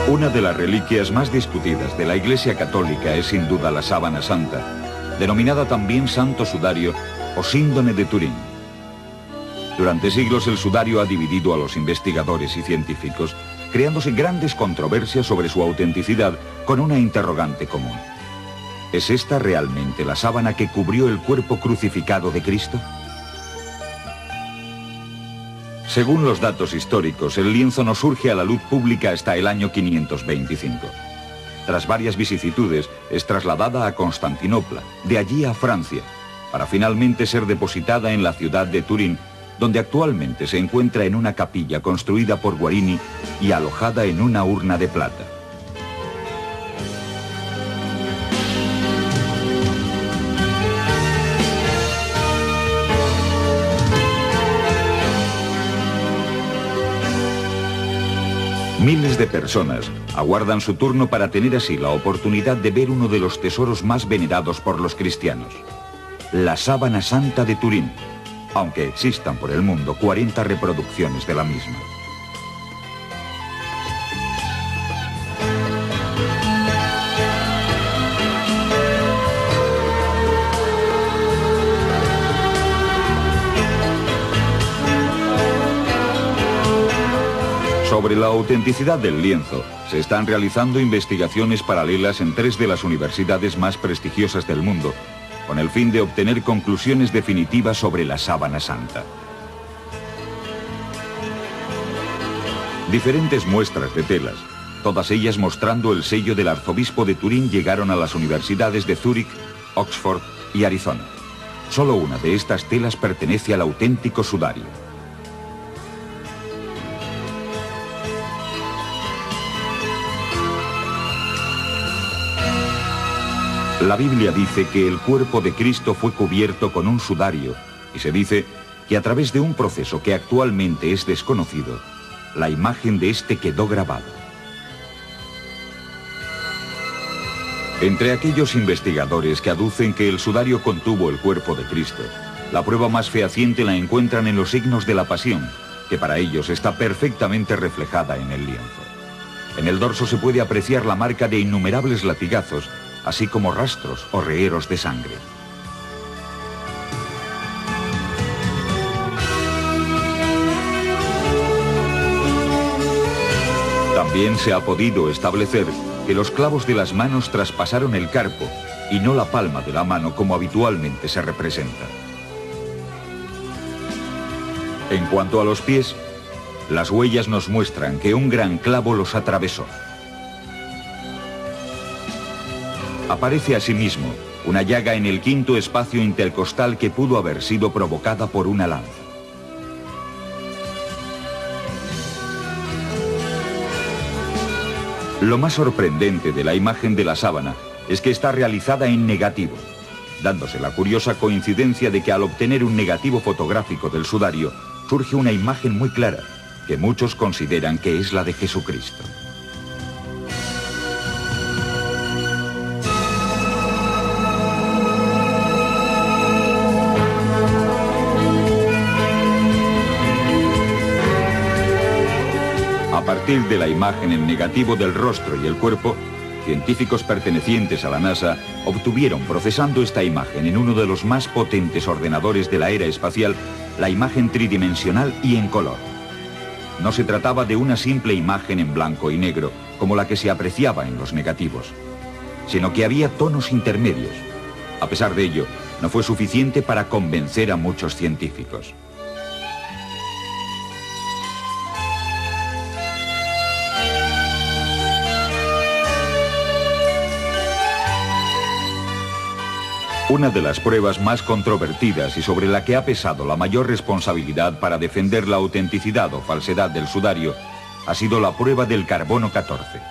Una de las reliquias más discutidas de la Iglesia Católica es sin duda la sábana santa, denominada también Santo Sudario o Síndone de Turín. Durante siglos el sudario ha dividido a los investigadores y científicos, creándose grandes controversias sobre su autenticidad con una interrogante común. ¿Es esta realmente la sábana que cubrió el cuerpo crucificado de Cristo? Según los datos históricos, el lienzo no surge a la luz pública hasta el año 525. Tras varias vicisitudes, es trasladada a Constantinopla, de allí a Francia, para finalmente ser depositada en la ciudad de Turín, donde actualmente se encuentra en una capilla construida por Guarini y alojada en una urna de plata. Miles de personas aguardan su turno para tener así la oportunidad de ver uno de los tesoros más venerados por los cristianos, la sábana santa de Turín, aunque existan por el mundo 40 reproducciones de la misma. Sobre la autenticidad del lienzo, se están realizando investigaciones paralelas en 3 de las universidades más prestigiosas del mundo, con el fin de obtener conclusiones definitivas sobre la sábana santa. Diferentes muestras de telas, todas ellas mostrando el sello del arzobispo de Turín, llegaron a las universidades de Zúrich, Oxford y Arizona. Solo una de estas telas pertenece al auténtico sudario. La Biblia dice que el cuerpo de Cristo fue cubierto con un sudario y se dice que a través de un proceso que actualmente es desconocido, la imagen de este quedó grabada. Entre aquellos investigadores que aducen que el sudario contuvo el cuerpo de Cristo, la prueba más fehaciente la encuentran en los signos de la pasión, que para ellos está perfectamente reflejada en el lienzo. En el dorso se puede apreciar la marca de innumerables latigazos, así como rastros o regueros de sangre. También se ha podido establecer que los clavos de las manos traspasaron el carpo y no la palma de la mano como habitualmente se representa. En cuanto a los pies, las huellas nos muestran que un gran clavo los atravesó. Aparece asimismo una llaga en el 5.º espacio intercostal que pudo haber sido provocada por una lanza. Lo más sorprendente de la imagen de la sábana es que está realizada en negativo, dándose la curiosa coincidencia de que al obtener un negativo fotográfico del sudario surge una imagen muy clara, que muchos consideran que es la de Jesucristo. A partir de la imagen en negativo del rostro y el cuerpo, científicos pertenecientes a la NASA obtuvieron, procesando esta imagen en uno de los más potentes ordenadores de la era espacial, la imagen tridimensional y en color. No se trataba de una simple imagen en blanco y negro, como la que se apreciaba en los negativos, sino que había tonos intermedios. A pesar de ello, no fue suficiente para convencer a muchos científicos. Una de las pruebas más controvertidas y sobre la que ha pesado la mayor responsabilidad para defender la autenticidad o falsedad del sudario ha sido la prueba del carbono 14.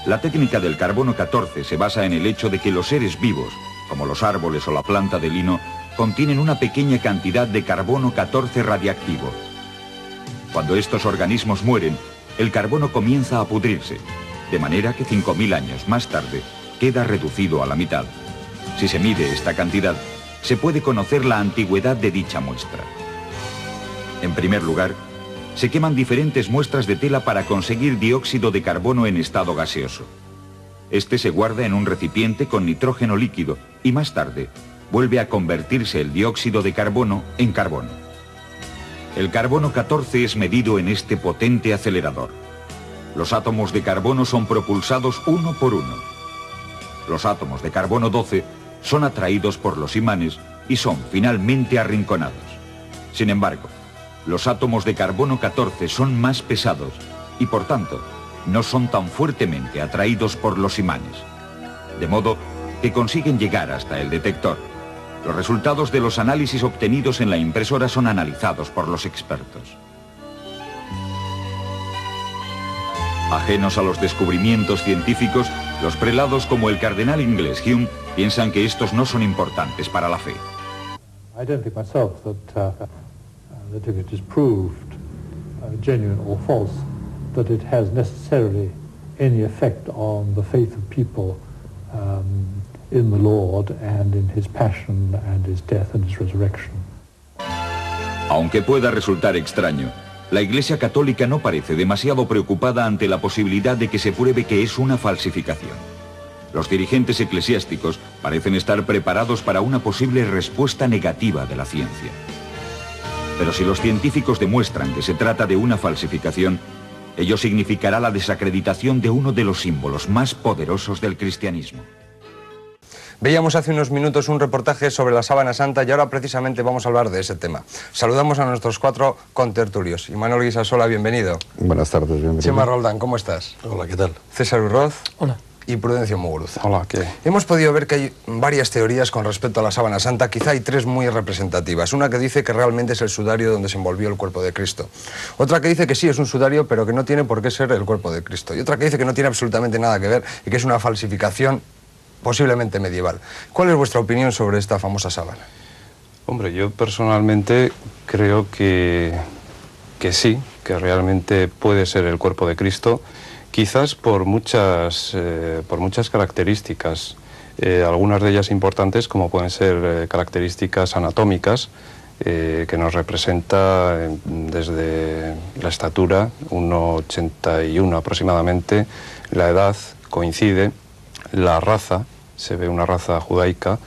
La técnica del carbono 14 se basa en el hecho de que los seres vivos, como los árboles o la planta de lino, contienen una pequeña cantidad de carbono 14 radiactivo. Cuando estos organismos mueren, el carbono comienza a pudrirse, de manera que 5.000 años más tarde queda reducido a la mitad. Si se mide esta cantidad, se puede conocer la antigüedad de dicha muestra. En primer lugar, se queman diferentes muestras de tela para conseguir dióxido de carbono en estado gaseoso. Este se guarda en un recipiente con nitrógeno líquido y más tarde vuelve a convertirse el dióxido de carbono en carbono. El carbono 14 es medido en este potente acelerador. Los átomos de carbono son propulsados uno por uno. Los átomos de carbono 12 son atraídos por los imanes y son finalmente arrinconados. Sin embargo, los átomos de carbono 14 son más pesados y por tanto no son tan fuertemente atraídos por los imanes. De modo que consiguen llegar hasta el detector. Los resultados de los análisis obtenidos en la impresora son analizados por los expertos. Ajenos a los descubrimientos científicos, los prelados como el cardenal inglés Hume piensan que estos no son importantes para la fe. I don't think myself that if it is proved genuine or false, that it has necessarily any effect on the faith of people in the Lord and in his passion and his death and his resurrection. Aunque pueda resultar extraño, la Iglesia Católica no parece demasiado preocupada ante la posibilidad de que se pruebe que es una falsificación. Los dirigentes eclesiásticos parecen estar preparados para una posible respuesta negativa de la ciencia. Pero si los científicos demuestran que se trata de una falsificación, ello significará la desacreditación de uno de los símbolos más poderosos del cristianismo. Veíamos hace unos minutos un reportaje sobre la Sábana Santa y ahora precisamente vamos a hablar de ese tema. Saludamos a nuestros 4 contertulios. Imanol Guisasola, bienvenido. Buenas tardes, bienvenido. Chema Roldán, ¿cómo estás? Hola, ¿qué tal? César Urroz. Hola. Y Prudencio Muguruza. Hola, ¿qué? Hemos podido ver que hay varias teorías con respecto a la Sábana Santa, quizá hay 3 muy representativas. Una que dice que realmente es el sudario donde se envolvió el cuerpo de Cristo. Otra que dice que sí es un sudario, pero que no tiene por qué ser el cuerpo de Cristo. Y otra que dice que no tiene absolutamente nada que ver y que es una falsificación posiblemente medieval. ¿Cuál es vuestra opinión sobre esta famosa sábana? Hombre, yo personalmente creo que sí, que realmente puede ser el cuerpo de Cristo, quizás por muchas características, algunas de ellas importantes, como pueden ser características anatómicas, que nos representa desde la estatura, 1,81 aproximadamente, la edad coincide, la raza, se ve una raza judaica,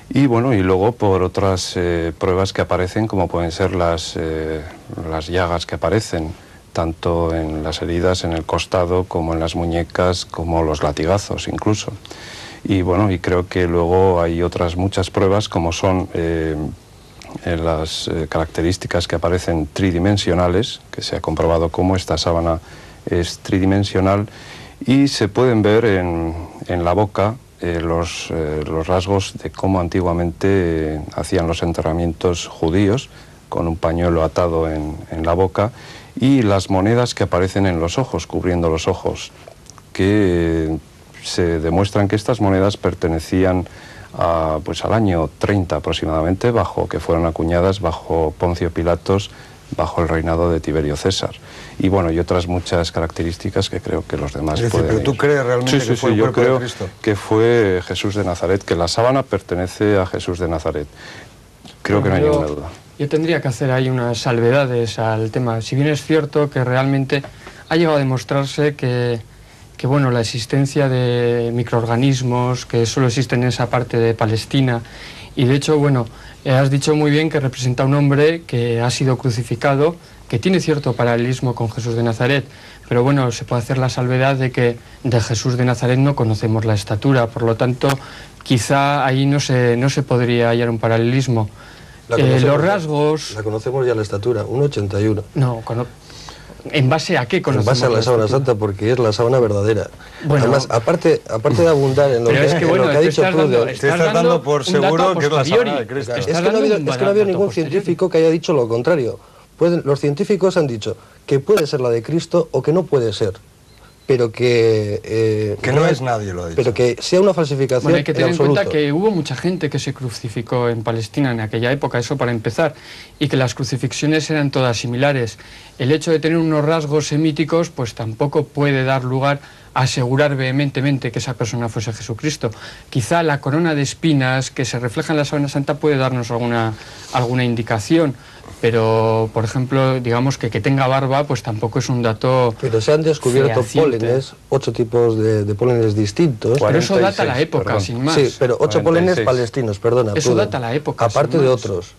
y bueno, y luego por otras pruebas que aparecen, como pueden ser las llagas que aparecen, tanto en las heridas, en el costado, como en las muñecas, como los latigazos incluso. Y bueno, y creo que luego hay otras muchas pruebas, como son las características que aparecen tridimensionales, que se ha comprobado cómo esta sábana es tridimensional, y se pueden ver en la boca los rasgos de cómo antiguamente hacían los enterramientos judíos, con un pañuelo atado en la boca, y las monedas que aparecen en los ojos, cubriendo los ojos, que se demuestran que estas monedas pertenecían al año 30 aproximadamente, que fueron acuñadas bajo Poncio Pilatos, bajo el reinado de Tiberio César. Y bueno, y otras muchas características que creo que los demás pueden ¿Pero tú crees realmente que fue el cuerpo de Cristo? Yo creo que fue Jesús de Nazaret, que la sábana pertenece a Jesús de Nazaret. Creo que no hay ninguna duda. Yo tendría que hacer ahí unas salvedades al tema. Si bien es cierto que realmente ha llegado a demostrarse que bueno, la existencia de microorganismos que solo existen en esa parte de Palestina, y de hecho, bueno, has dicho muy bien que representa a un hombre que ha sido crucificado, que tiene cierto paralelismo con Jesús de Nazaret, pero bueno, se puede hacer la salvedad de que de Jesús de Nazaret no conocemos la estatura, por lo tanto, quizá ahí no se podría hallar un paralelismo. Los rasgos... La conocemos ya la estatura, 1,81. No, ¿en base a qué conocemos? En base a la sábana santa, porque es la sábana verdadera. Bueno, además, aparte de abundar en lo, pero que, es que, bueno, en lo que ha dicho Pruden... Te estás dando por seguro que es la sábana de Cristo. Es que no ha habido ningún científico que haya dicho lo contrario. Los científicos han dicho que puede ser la de Cristo o que no puede ser. Pero que no es nadie, lo ha dicho. Pero que sea una falsificación. Bueno, hay que tener en cuenta que hubo mucha gente que se crucificó en Palestina en aquella época, eso para empezar, y que las crucifixiones eran todas similares. El hecho de tener unos rasgos semíticos, pues tampoco puede dar lugar a asegurar vehementemente que esa persona fuese Jesucristo. Quizá la corona de espinas que se refleja en la sábana santa puede darnos alguna indicación, pero por ejemplo, digamos que tenga barba, pues tampoco es un dato. Pero se han descubierto fehaciente. pólenes, 8 tipos de pólenes distintos. Pero eso 46, data la época, perdón. sin más. Sí, pero 8 pólenes 46. palestinos, perdona. Eso Pruden. data la época, Aparte sin de más. otros.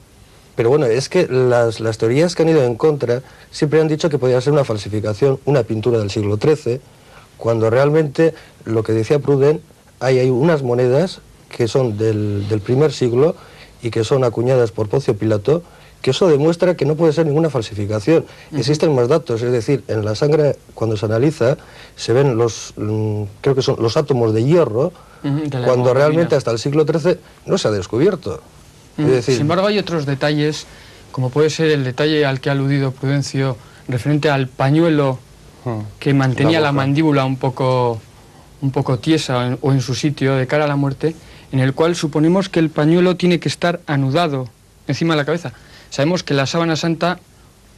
Pero bueno, es que las teorías que han ido en contra siempre han dicho que podía ser una falsificación, una pintura del siglo XIII, cuando realmente, lo que decía Pruden, hay unas monedas que son del primer siglo y que son acuñadas por Poncio Pilato, que eso demuestra que no puede ser ninguna falsificación. Existen más datos, es decir, en la sangre, cuando se analiza, se ven creo que son los átomos de hierro, De la cuando hemoglobina. realmente hasta el siglo XIII no se ha descubierto. Es decir, Sin embargo, hay otros detalles, como puede ser el detalle al que ha aludido Prudencio, referente al pañuelo que mantenía la mandíbula un poco tiesa o en su sitio de cara a la muerte, en el cual suponemos que el pañuelo tiene que estar anudado encima de la cabeza. Sabemos que la sábana santa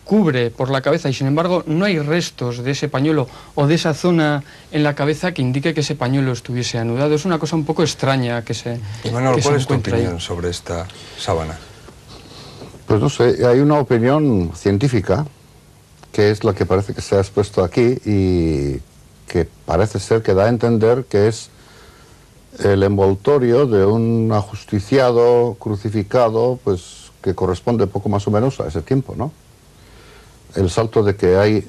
cubre por la cabeza y sin embargo no hay restos de ese pañuelo o de esa zona en la cabeza que indique que ese pañuelo estuviese anudado. Es una cosa un poco extraña que se Manuel, que se ¿cuál es tu encuentra ahí. opinión sobre esta sábana? Pues no sé, hay una opinión científica, que es la que parece que se ha expuesto aquí y que parece ser que da a entender que es el envoltorio de un ajusticiado crucificado, pues que corresponde poco más o menos a ese tiempo, ¿no? El salto de que hay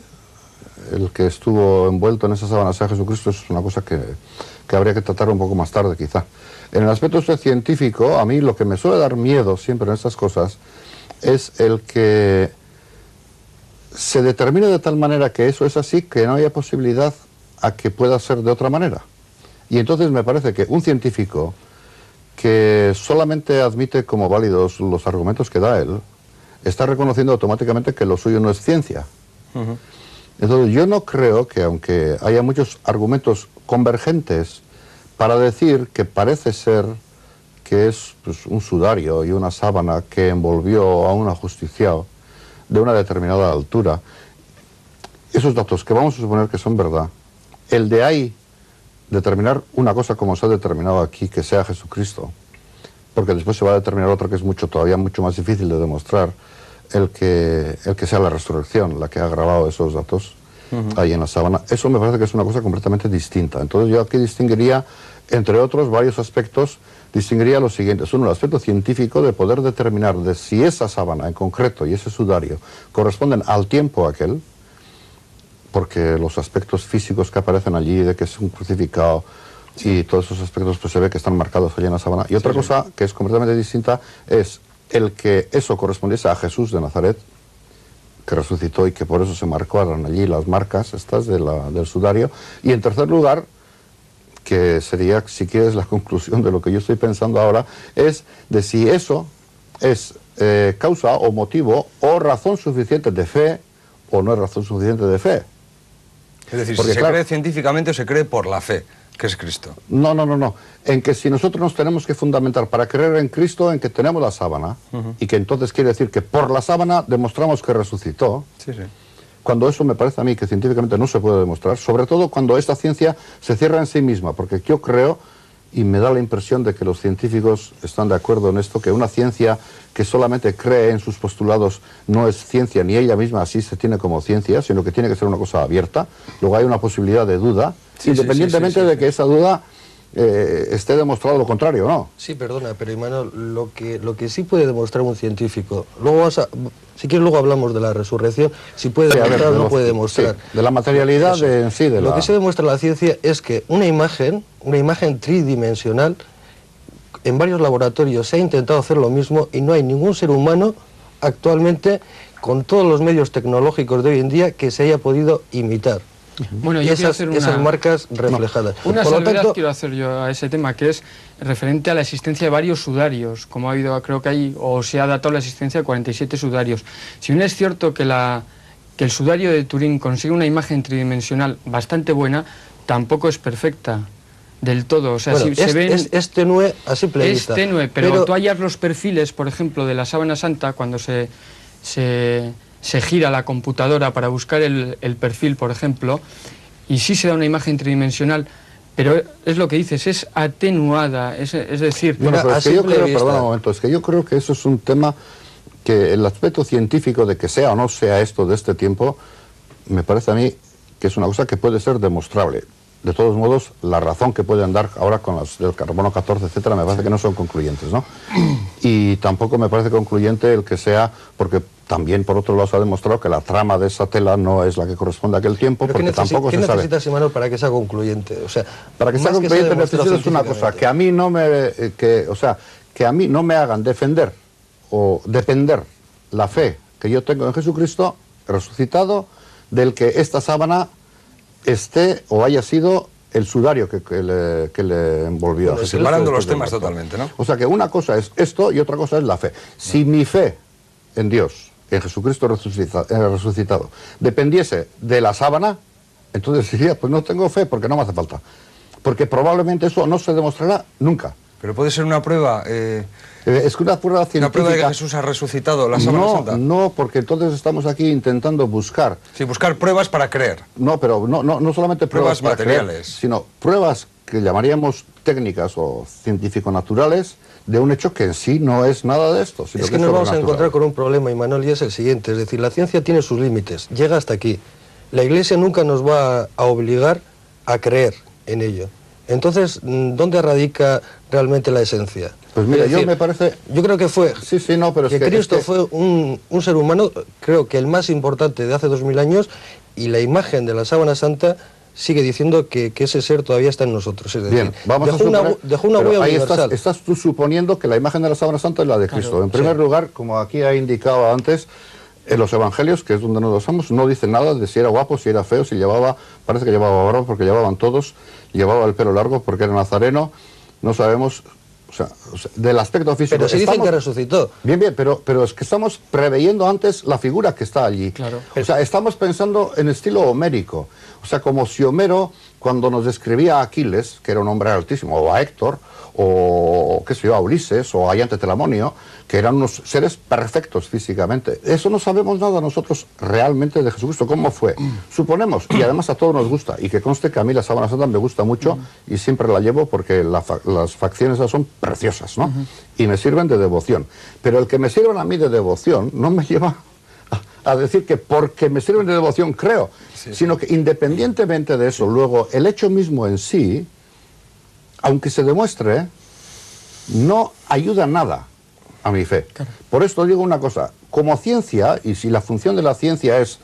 el que estuvo envuelto en esa sábana sea Jesucristo es una cosa que habría que tratar un poco más tarde, quizá. En el aspecto científico, a mí lo que me suele dar miedo siempre en estas cosas es el que se determine de tal manera que eso es así, que no haya posibilidad a que pueda ser de otra manera. Y entonces me parece que un científico que solamente admite como válidos los argumentos que da él, está reconociendo automáticamente que lo suyo no es ciencia. Entonces yo no creo que, aunque haya muchos argumentos convergentes para decir que parece ser que es pues, un sudario y una sábana que envolvió a un ajusticiado de una determinada altura, esos datos que vamos a suponer que son verdad, el de ahí determinar una cosa como se ha determinado aquí, que sea Jesucristo, porque después se va a determinar otra que es todavía mucho más difícil de demostrar, el que sea la resurrección la que ha grabado esos datos ahí en la sábana. Eso me parece que es una cosa completamente distinta. Entonces yo aquí distinguiría, entre otros varios aspectos, distinguiría los siguientes. Uno, el aspecto científico de poder determinar de si esa sábana en concreto y ese sudario corresponden al tiempo aquel, porque los aspectos físicos que aparecen allí, de que es un crucificado y todos esos aspectos, pues se ve que están marcados allí en la sábana. Y otra cosa que es completamente distinta es el que eso correspondiese a Jesús de Nazaret, que resucitó y que por eso se marcaron allí las marcas estas del sudario. Y en tercer lugar, que sería, si quieres, la conclusión de lo que yo estoy pensando ahora, es de si eso es causa o motivo o razón suficiente de fe o no es razón suficiente de fe. Es decir, Porque, si se claro, cree científicamente o se cree por la fe, que es Cristo. No. En que si nosotros nos tenemos que fundamentar para creer en Cristo, en que tenemos la sábana, y que entonces quiere decir que por la sábana demostramos que resucitó, cuando eso me parece a mí que científicamente no se puede demostrar, sobre todo cuando esta ciencia se cierra en sí misma, porque yo creo, y me da la impresión de que los científicos están de acuerdo en esto, que una ciencia que solamente cree en sus postulados no es ciencia, ni ella misma así se tiene como ciencia, sino que tiene que ser una cosa abierta. Luego hay una posibilidad de duda, independientemente de que esa duda esté demostrado lo contrario, ¿no? Sí, perdona, pero Imanol, lo que sí puede demostrar un científico, luego si quieres luego hablamos de la resurrección, si puede demostrar o no puede demostrar. Sí, de la materialidad en sí, de Lo que se demuestra en la ciencia es que una imagen tridimensional, en varios laboratorios se ha intentado hacer lo mismo y no hay ningún ser humano actualmente, con todos los medios tecnológicos de hoy en día, que se haya podido imitar. Bueno, yo quiero hacer esas marcas reflejadas. Una Por lo salvedad tanto, quiero hacer yo a ese tema, que es referente a la existencia de varios sudarios, como ha habido, creo que hay, o se ha datado la existencia de 47 sudarios. Si bien es cierto que el sudario de Turín consigue una imagen tridimensional bastante buena, tampoco es perfecta del todo. O sea, bueno, si se ven, es tenue a simple vista. es tenue, pero tú hallas los perfiles, por ejemplo, de la sábana santa, cuando se gira la computadora para buscar el perfil, por ejemplo, y sí se da una imagen tridimensional, pero es lo que dices, es atenuada, es decir... Bueno, pero es que yo creo, vista. perdona un momento, es que yo creo que eso es un tema que el aspecto científico de que sea o no sea esto de este tiempo, me parece a mí que es una cosa que puede ser demostrable. De todos modos, la razón que pueden dar ahora con las del carbono 14, etcétera, me parece que no son concluyentes, ¿no? Y tampoco me parece concluyente el que sea, porque también por otro lado se ha demostrado que la trama de esa tela no es la que corresponde a aquel tiempo, porque tampoco se sabe. ¿Qué necesitas, Imanol, para que sea concluyente? O sea, para que sea concluyente necesitas una cosa, que a mí no me, que a mí no me hagan defender o depender la fe que yo tengo en Jesucristo resucitado del que esta sábana esté o haya sido el sudario que le envolvió a Jesucristo. Separando los temas totalmente, ¿no? O sea que una cosa es esto y otra cosa es la fe. Si mi fe en Dios, en Jesucristo resucitado, dependiese de la sábana, entonces diría, pues no tengo fe porque no me hace falta. Porque probablemente eso no se demostrará nunca. Pero puede ser una prueba... es que una prueba científica... ¿Una prueba de que Jesús ha resucitado la sábana santa? No, porque entonces estamos aquí intentando buscar... Sí, buscar pruebas para creer. No, pero no solamente pruebas para materiales, creer, sino pruebas que llamaríamos técnicas o científico-naturales de un hecho que en sí no es nada de esto. Sino es que nos vamos a encontrar con un problema, Imanol, y es el siguiente. Es decir, la ciencia tiene sus límites, llega hasta aquí. La Iglesia nunca nos va a obligar a creer en ello. Entonces, ¿dónde radica realmente la esencia? Pues mira, decir, me parece... Yo creo que fue... Sí, no, pero que Cristo fue un ser humano, creo que el más importante de hace 2000 años, y la imagen de la sábana santa sigue diciendo que ese ser todavía está en nosotros. Es decir, bien, vamos a suponer, dejó una huella ahí universal. Estás tú suponiendo que la imagen de la sábana santa es la de Cristo. Claro, en primer lugar, como aquí ha indicado antes, en los evangelios, que es donde nos basamos, no dice nada de si era guapo, si era feo, si llevaba, parece que llevaba barba porque llevaban todos, llevaba el pelo largo porque era nazareno, no sabemos, o sea, del aspecto físico. Pero se dicen que resucitó. Bien, pero es que estamos preveyendo antes la figura que está allí. Claro. O sea, estamos pensando en estilo homérico. O sea, como si Homero, cuando nos describía a Aquiles, que era un hombre altísimo, o a Héctor, o qué sé yo, a Ulises, o a Iante Telamonio, que eran unos seres perfectos físicamente. Eso no sabemos nada nosotros realmente de Jesucristo, cómo fue. Suponemos, y además a todos nos gusta, y que conste que a mí la sábana santa me gusta mucho, y siempre la llevo porque las facciones esas son preciosas, ¿no? Y me sirven de devoción. Pero el que me sirvan a mí de devoción no me lleva a decir que porque me sirven de devoción creo, sino que independientemente de eso, luego el hecho mismo en sí, aunque se demuestre, no ayuda nada a mi fe. Claro. Por esto digo una cosa, como ciencia, y si la función de la ciencia es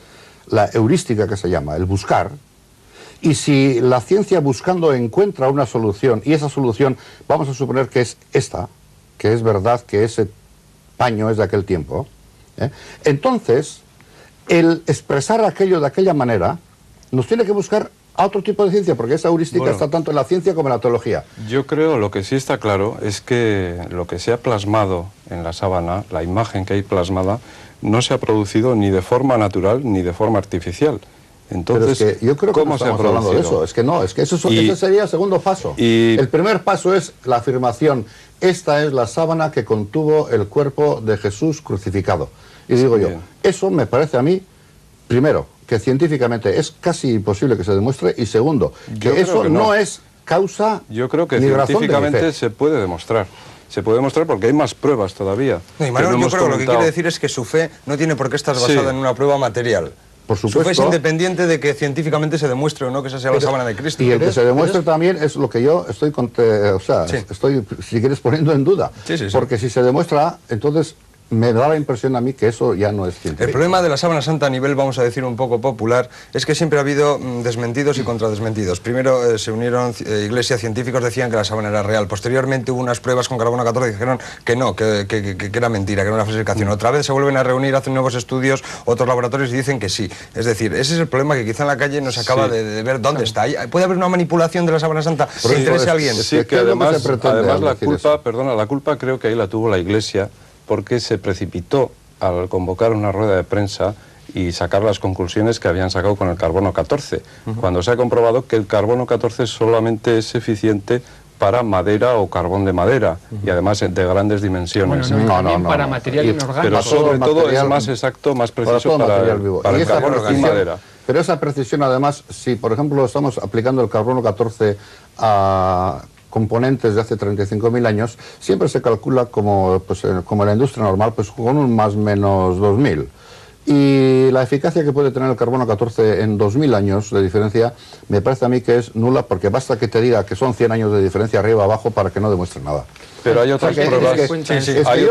la heurística que se llama, el buscar, y si la ciencia buscando encuentra una solución, y esa solución, vamos a suponer que es esta, que es verdad que ese paño es de aquel tiempo, entonces, el expresar aquello de aquella manera, nos tiene que buscar a otro tipo de ciencia, porque esa heurística está tanto en la ciencia como en la teología. Yo creo, lo que sí está claro, es que lo que se ha plasmado en la sábana, la imagen que hay plasmada, no se ha producido ni de forma natural ni de forma artificial. Entonces, pero es que yo creo que ¿cómo no se ha estamos hablando de eso? Es que no, es que ese sería el segundo paso. El primer paso es la afirmación, esta es la sábana que contuvo el cuerpo de Jesús crucificado. Y digo yo, eso me parece a mí, primero, que científicamente es casi imposible que se demuestre, y segundo, que eso no es causa. Yo creo que ni científicamente se puede demostrar. Se puede demostrar porque hay más pruebas todavía. No, y Manuel, yo creo que lo que quiere decir es que su fe no tiene por qué estar basada en una prueba material. Por supuesto. Su fe es independiente de que científicamente se demuestre o no que esa sea la sábana de Cristo. Y el que se demuestre también es lo que yo estoy, estoy, si quieres, poniendo en duda. Porque si se demuestra, entonces me da la impresión a mí que eso ya no es científico. El problema de la sábana santa a nivel, vamos a decir, un poco popular, es que siempre ha habido desmentidos y contradesmentidos. Primero se unieron iglesias, científicos decían que la sábana era real. Posteriormente hubo unas pruebas con carbono 14 y dijeron que no, que era mentira, que era una falsificación. Otra vez se vuelven a reunir, hacen nuevos estudios, otros laboratorios y dicen que sí. Es decir, ese es el problema, que quizá en la calle no se acaba de ver dónde está. ¿Puede haber una manipulación de la sábana santa que interese a alguien? Sí, que además la culpa, la culpa creo que ahí la tuvo la Iglesia, porque se precipitó al convocar una rueda de prensa y sacar las conclusiones que habían sacado con el carbono 14, cuando se ha comprobado que el carbono 14 solamente es eficiente para madera o carbón de madera, y además de grandes dimensiones. Bueno, no, para material inorgánico. Pero sobre todo es más exacto, más preciso para el carbón y madera. Pero esa precisión, además, si por ejemplo estamos aplicando el carbono 14 a componentes de hace 35.000 años, siempre se calcula como, pues, como en la industria normal, pues con un más o menos 2000. Y la eficacia que puede tener el carbono 14 en 2000 años de diferencia me parece a mí que es nula, porque basta que te diga que son 100 años de diferencia arriba abajo para que no demuestre nada. Pero hay otras pruebas, hay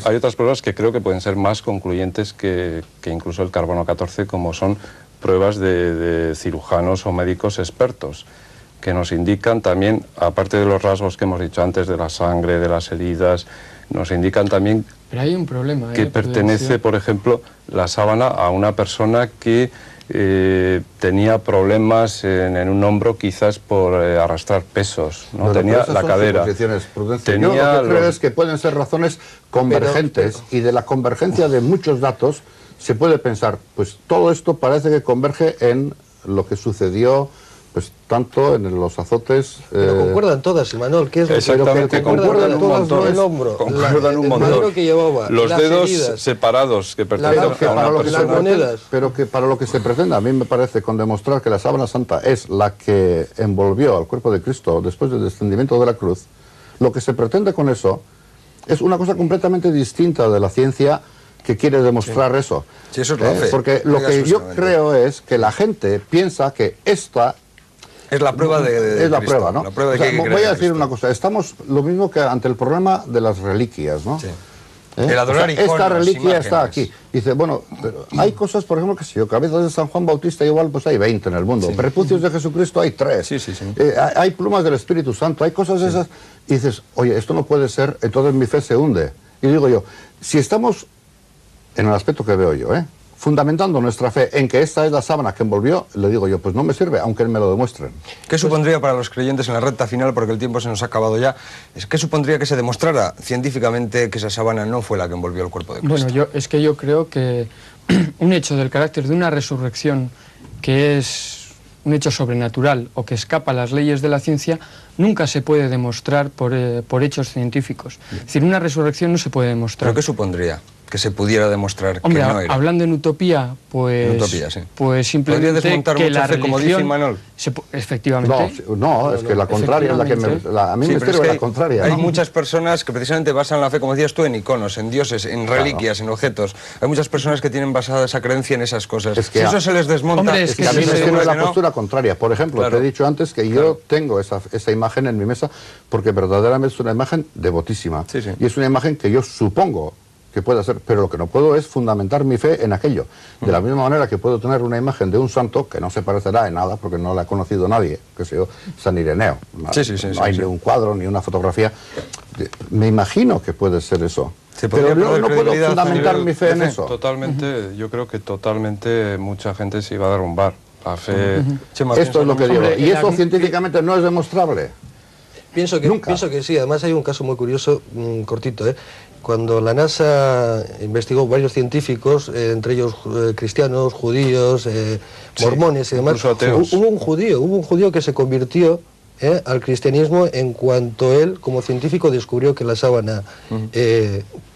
hay otras pruebas que creo que pueden ser más concluyentes que incluso el carbono 14, como son pruebas de cirujanos o médicos expertos, que nos indican también, aparte de los rasgos que hemos dicho antes, de la sangre, de las heridas, nos indican también pero hay un problema, que pertenece, por ejemplo, la sábana a una persona que tenía problemas en un hombro, quizás por arrastrar pesos, ¿no? Tenía la cadera. Yo lo que creo es que pueden ser razones convergentes, y de la convergencia de muchos datos se puede pensar, pues todo esto parece que converge en lo que sucedió, pues tanto en los azotes... Pero concuerdan todas, Imanol, ¿qué es lo exactamente, que concuerdan un todas montón, el hombro, concuerdan un montón. el madero que llevaba, los las dedos heridas, separados que pertenecen a una persona. las monedas. Pero que para lo que se pretende, a mí me parece, con demostrar que la sábana santa es la que envolvió al cuerpo de Cristo después del descendimiento de la cruz, lo que se pretende con eso es una cosa completamente distinta de la ciencia que quiere demostrar eso. Sí, eso es la fe. Porque lo que yo creo es que la gente piensa que esta... Es la prueba de es la Cristo, prueba, ¿no? La prueba de o sea, que hay que voy creer a en decir Cristo. una cosa. Estamos lo mismo que ante el problema de las reliquias, ¿no? Sí. El adorar esta iconos, reliquia está imágenes. aquí. Dice, bueno, pero hay cosas, por ejemplo, que si yo, cabezas de San Juan Bautista igual, pues hay 20 en el mundo. Prepucios de Jesucristo hay 3. Sí, sí, sí. Hay plumas del Espíritu Santo, hay cosas de esas. Y dices, oye, esto no puede ser, entonces mi fe se hunde. Y digo yo, si estamos, en el aspecto que veo yo, fundamentando nuestra fe en que esta es la sábana que envolvió, le digo yo, pues no me sirve, aunque me lo demuestren. ¿Qué supondría para los creyentes en la recta final, porque el tiempo se nos ha acabado ya, qué supondría que se demostrara científicamente que esa sábana no fue la que envolvió el cuerpo de Cristo? Bueno, yo creo que un hecho del carácter de una resurrección que es un hecho sobrenatural o que escapa a las leyes de la ciencia nunca se puede demostrar por hechos científicos. Es decir, una resurrección no se puede demostrar. ¿Pero qué supondría que se pudiera demostrar Hombre, que no era? hablando en utopía, pues, En utopía, sí. pues simplemente ¿Podría desmontar que mucha la fe, como dice religión Imanol? efectivamente. No, es que la contraria es la que a mí Sí, me pero es sirve que la contraria. hay ¿no? muchas personas que precisamente basan la fe, como decías tú, en iconos, en dioses, en reliquias, en objetos. Hay muchas personas que tienen basada esa creencia en esas cosas. Es que si eso se les desmonta, Hombre, es Es que a mí sí, me sí, sirve que la no. postura contraria. Por ejemplo, Claro. te he dicho antes que yo tengo esa imagen en mi mesa porque verdaderamente es una imagen devotísima. Sí, sí. Y es una imagen que yo supongo que puede ser, pero lo que no puedo es fundamentar mi fe en aquello. De la misma manera que puedo tener una imagen de un santo que no se parecerá en nada porque no la ha conocido nadie, que sé yo, San Ireneo. No, Sí, sí, sí, no sí, hay sí. ni un cuadro ni una fotografía. Me imagino que puede ser eso. Se Pero podría yo perder no puedo credibilidad a fundamentar nivel mi fe de en fe. eso. Totalmente, yo creo que totalmente mucha gente se iba a derrumbar. La fe... Chema, Esto es lo que digo. Hombre, Y eso la- científicamente no es demostrable. Pienso que sí, además hay un caso muy curioso, cortito, Cuando la NASA investigó varios científicos, entre ellos cristianos, judíos, mormones y demás, incluso ateos. hubo un judío que se convirtió al cristianismo en cuanto él, como científico, descubrió que la sábana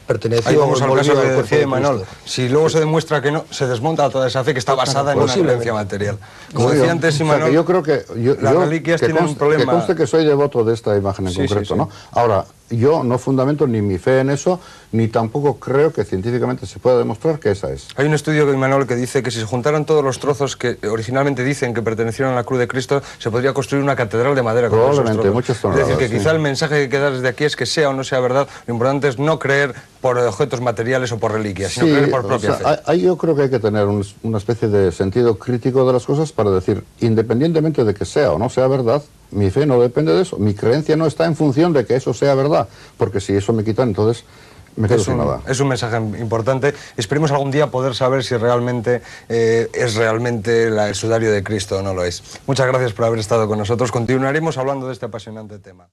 perteneció Ahí vamos al envolvió caso al que cuerpo decía de Imanol. Cristo. Si luego se demuestra que no, se desmonta toda esa fe que está basada en una Posiblemente. creencia material. Como Sí, decía antes o sea, Imanol, que yo creo que las reliquias tienen un problema. Que conste que soy devoto de esta imagen en Sí, sí, concreto, sí. ¿no? Ahora, yo no fundamento ni mi fe en eso, ni tampoco creo que científicamente se pueda demostrar que esa es. Hay un estudio de Imanol que dice que si se juntaran todos los trozos que originalmente dicen que pertenecieron a la cruz de Cristo, se podría construir una catedral de madera con todos esos Probablemente, trozos. muchas Es decir, que toneladas, quizá sí. el mensaje que queda desde aquí es que sea o no sea verdad, lo importante es no creer por objetos materiales o por reliquias, sino creer por propia fe. Ahí yo creo que hay que tener una especie de sentido crítico de las cosas para decir, independientemente de que sea o no sea verdad, mi fe no depende de eso. Mi creencia no está en función de que eso sea verdad, porque si eso me quitan, entonces me quedo sin nada. Es un mensaje importante. Esperemos algún día poder saber si realmente es realmente el sudario de Cristo o no lo es. Muchas gracias por haber estado con nosotros. Continuaremos hablando de este apasionante tema.